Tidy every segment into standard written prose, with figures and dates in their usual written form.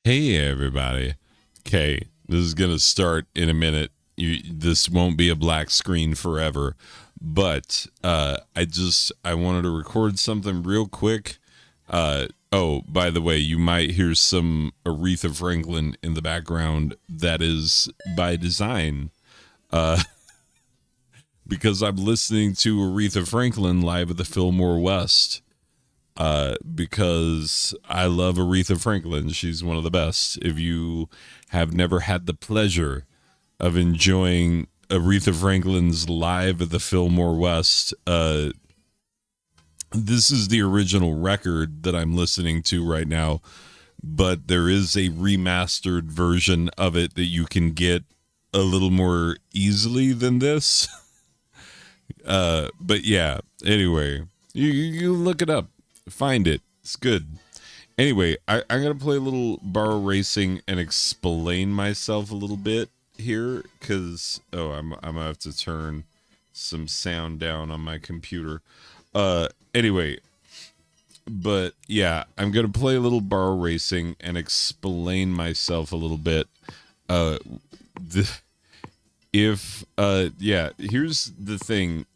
Hey everybody. Okay, this is gonna start in a minute. This won't be a black screen forever, but I wanted to record something real quick. Oh, by the way, you might hear some Aretha Franklin in the background. That is by design, uh, because I'm listening to Aretha Franklin live at the Fillmore West. Because I love Aretha Franklin. She's one of the best. If you have never had the pleasure of enjoying Aretha Franklin's live at the Fillmore West, this is the original record that I'm listening to right now, but there is a remastered version of it that you can get a little more easily than this. But yeah, anyway, you look it up, find it. It's good. Anyway, I'm gonna play a little Barro Racing and explain myself a little bit here, cause I'm gonna have to turn some sound down on my computer. Anyway, but yeah, I'm gonna play a little Barro Racing and explain myself a little bit. Uh, the, if yeah, here's the thing.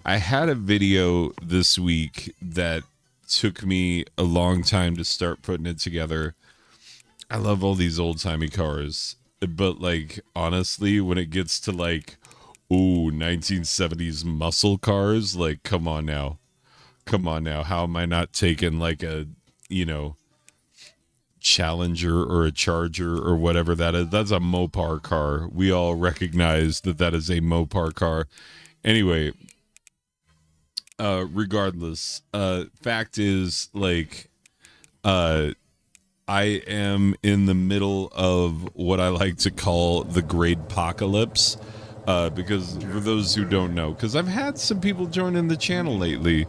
I had a video this week that took me a long time to start putting it together. I love all these old timey cars, but like honestly, when it gets to like, ooh, 1970s muscle cars, like come on now, how am I not taking like a, you know, Challenger or a Charger or whatever that is? That's a Mopar car. We all recognize that that is a Mopar car. Anyway, regardless, fact is like, uh I am in the middle of what I like to call the great apocalypse. Because for those who don't know, because I've had some people join in the channel lately,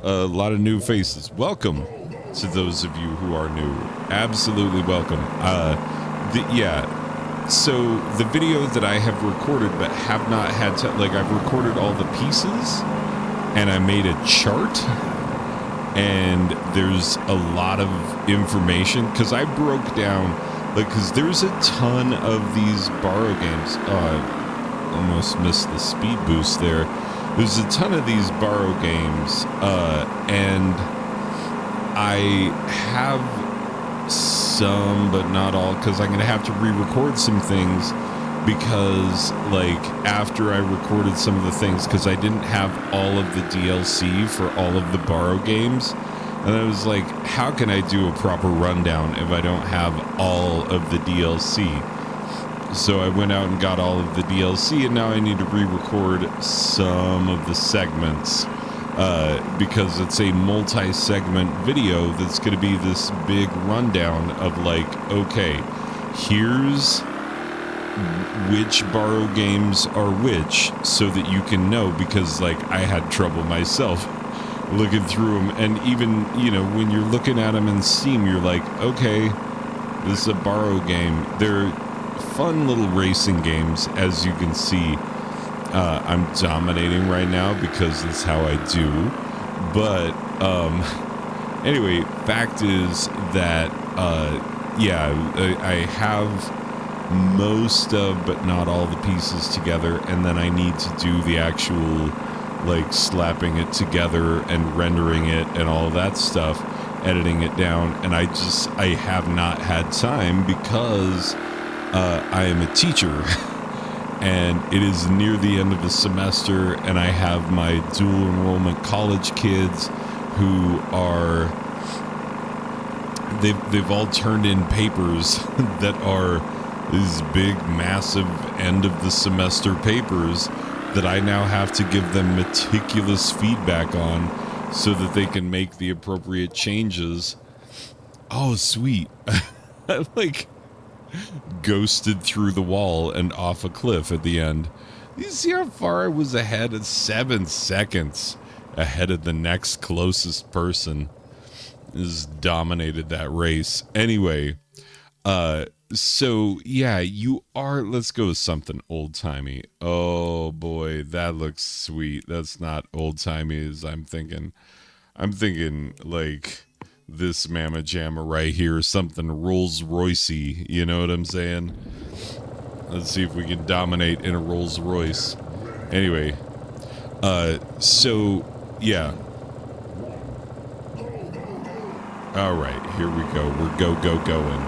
a lot of new faces. Welcome to those of you who are new. Absolutely welcome. Yeah. So the video that I have recorded but have not had to, like, I've recorded all the pieces and I made a chart, and there's a lot of information because I broke down, like, because there's a ton of these Barro games. I almost missed the speed boost there. There's a ton of these Barro games, and I have some, but not all, because I'm going to have to re-record some things because, like, after I recorded some of the things, because I didn't have all of the DLC for all of the Barro games, and I was like, how can I do a proper rundown if I don't have all of the DLC? So I went out and got all of the DLC, and now I need to re-record some of the segments, because it's a multi-segment video that's going to be this big rundown of, like, okay, here's which Barro games are which, so that you can know, because, like, I had trouble myself looking through them, and even, you know, when you're looking at them in Steam, you're like, okay, this is a Barro game. They're fun little racing games, as you can see. I'm dominating right now because that's how I do, but anyway, fact is that yeah, I have most of, but not all, the pieces together, and then I need to do the actual, like, slapping it together and rendering it and all that stuff, editing it down, and I have not had time because I am a teacher and it is near the end of the semester, and I have my dual enrollment college kids who are, they've all turned in papers that are these big, massive end of the semester papers that I now have to give them meticulous feedback on so that they can make the appropriate changes. Oh, sweet. I, like, ghosted through the wall and off a cliff at the end. You see how far I was ahead? At 7 seconds ahead of the next closest person. Has dominated that race. Anyway, so yeah, you are, let's go with something old timey. Oh boy, that looks sweet. That's not old timey as I'm thinking. I'm thinking like this mamma jamma right here, something Rolls Roycey. You know what I'm saying? Let's see if we can dominate in a Rolls Royce. Anyway, so yeah. All right, here we go. We're going.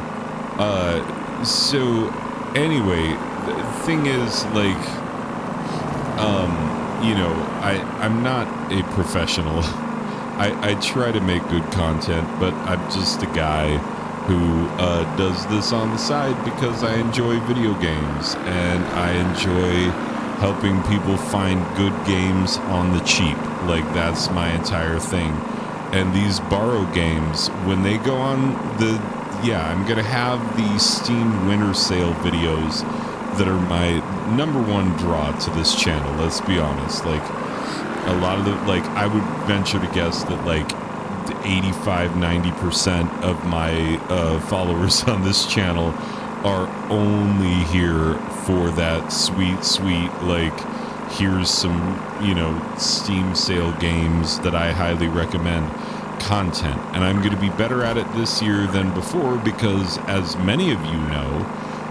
So anyway, the thing is, like, I'm not a professional. I try to make good content, but I'm just a guy who does this on the side because I enjoy video games and I enjoy helping people find good games on the cheap. Like, that's my entire thing. And these Barro games, when they go on I'm going to have the Steam Winter Sale videos that are my number one draw to this channel. Let's be honest. Like, a lot of I would venture to guess that, like, 85-90% of my followers on this channel are only here for that sweet, like, here's some, Steam sale games that I highly recommend content. And I'm going to be better at it this year than before because, as many of you know,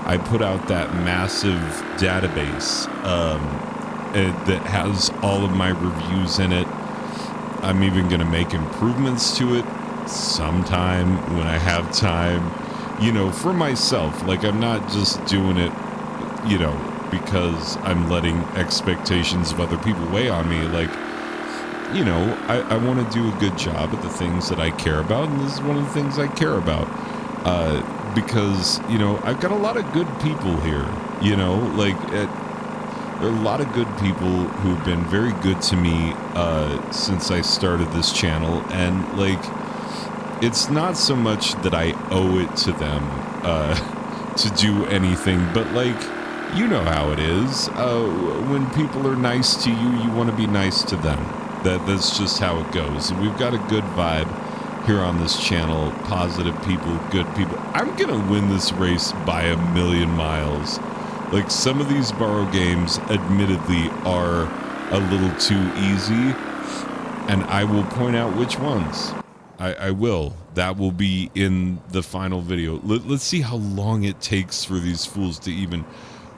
I put out that massive database that has all of my reviews in it. I'm even going to make improvements to it sometime when I have time, for myself. Like, I'm not just doing it, because I'm letting expectations of other people weigh on me. Like, I want to do a good job at the things that I care about, and this is one of the things I care about. Because, I've got a lot of good people here, there are a lot of good people who've been very good to me since I started this channel, and, like, it's not so much that I owe it to them to do anything, but, like, you know how it is. When people are nice to you, you want to be nice to them. That's just how it goes. And we've got a good vibe here on this channel. Positive people, good people. I'm going to win this race by a million miles. Like, some of these Barro games, admittedly, are a little too easy. And I will point out which ones. I will. That will be in the final video. Let's see how long it takes for these fools to even...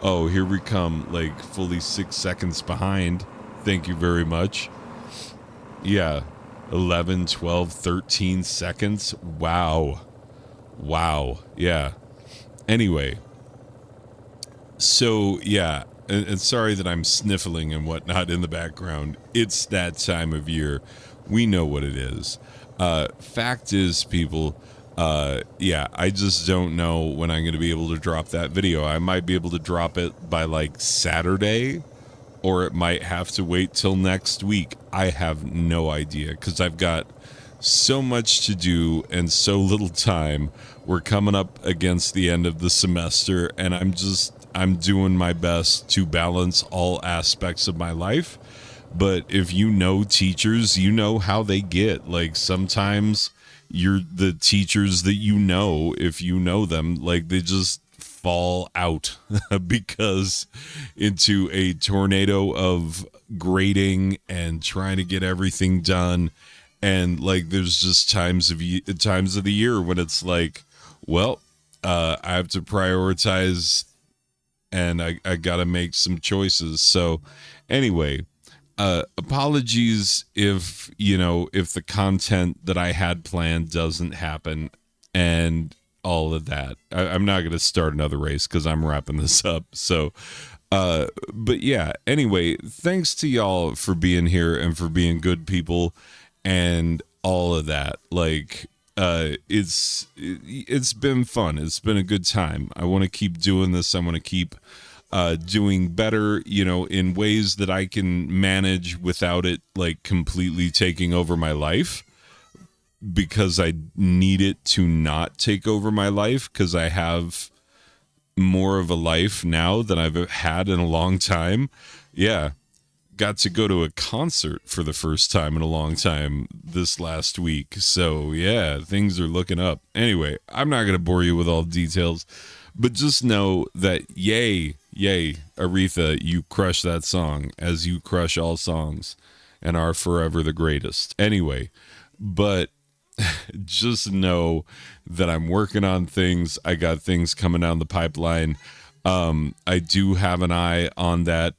Oh, here we come, like, fully 6 seconds behind. Thank you very much. Yeah, 11, 12, 13 seconds. Wow. Yeah. Anyway. So, yeah, and sorry that I'm sniffling and whatnot in the background. It's that time of year. We know what it is. Fact is, people... I just don't know when I'm going to be able to drop that video. I might be able to drop it by, like, Saturday, or it might have to wait till next week. I have no idea, because I've got so much to do and so little time. We're coming up against the end of the semester, and I'm doing my best to balance all aspects of my life. But if you know teachers, you know how they get. Like, sometimes... the teachers that if you know them, like, they just fall out because into a tornado of grading and trying to get everything done. And, like, there's just times of the year when it's like, well, I have to prioritize and I got to make some choices. So anyway, apologies if the content that I had planned doesn't happen and all of that. I'm not going to start another race because I'm wrapping this up. So, but yeah, anyway, thanks to y'all for being here and for being good people and all of that. Like, it's been fun. It's been a good time. I want to keep doing this. I want to keep doing better, in ways that I can manage without it, like, completely taking over my life, because I need it to not take over my life, because I have more of a life now than I've had in a long time. Yeah. Got to go to a concert for the first time in a long time this last week. So yeah, things are looking up. Anyway, I'm not going to bore you with all the details, but just know that yay, Aretha, you crush that song, as you crush all songs and are forever the greatest. Anyway, but just know that I'm working on things. I got things coming down the pipeline. I do have an eye on that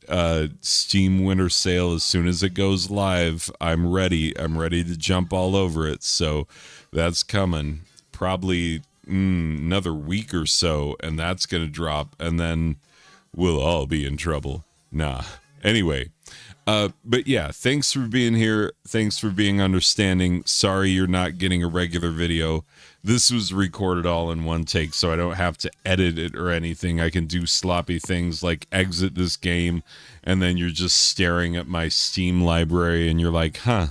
Steam Winter Sale. As soon as it goes live, I'm ready. I'm ready to jump all over it. So that's coming. Probably another week or so, and that's going to drop, and then we'll all be in trouble. Nah. Anyway, but yeah, thanks for being here. Thanks for being understanding. Sorry you're not getting a regular video. This was recorded all in one take, so I don't have to edit it or anything. I can do sloppy things like exit this game, and then you're just staring at my Steam library, and you're like, huh,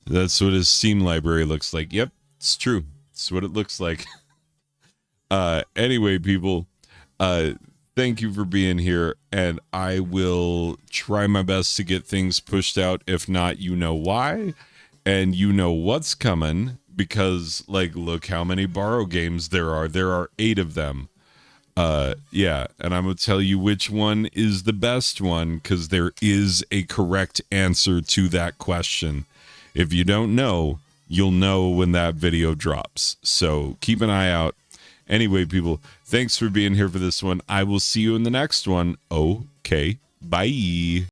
that's what his Steam library looks like. Yep, it's true. It's what it looks like. Anyway, people, thank you for being here, and I will try my best to get things pushed out. If not, you know why, and you know what's coming, because, like, look how many Barro games there are. There are 8 of them. Yeah, and I'm going to tell you which one is the best one, because there is a correct answer to that question. If you don't know, you'll know when that video drops. So keep an eye out. Anyway, people, thanks for being here for this one. I will see you in the next one. Okay, bye.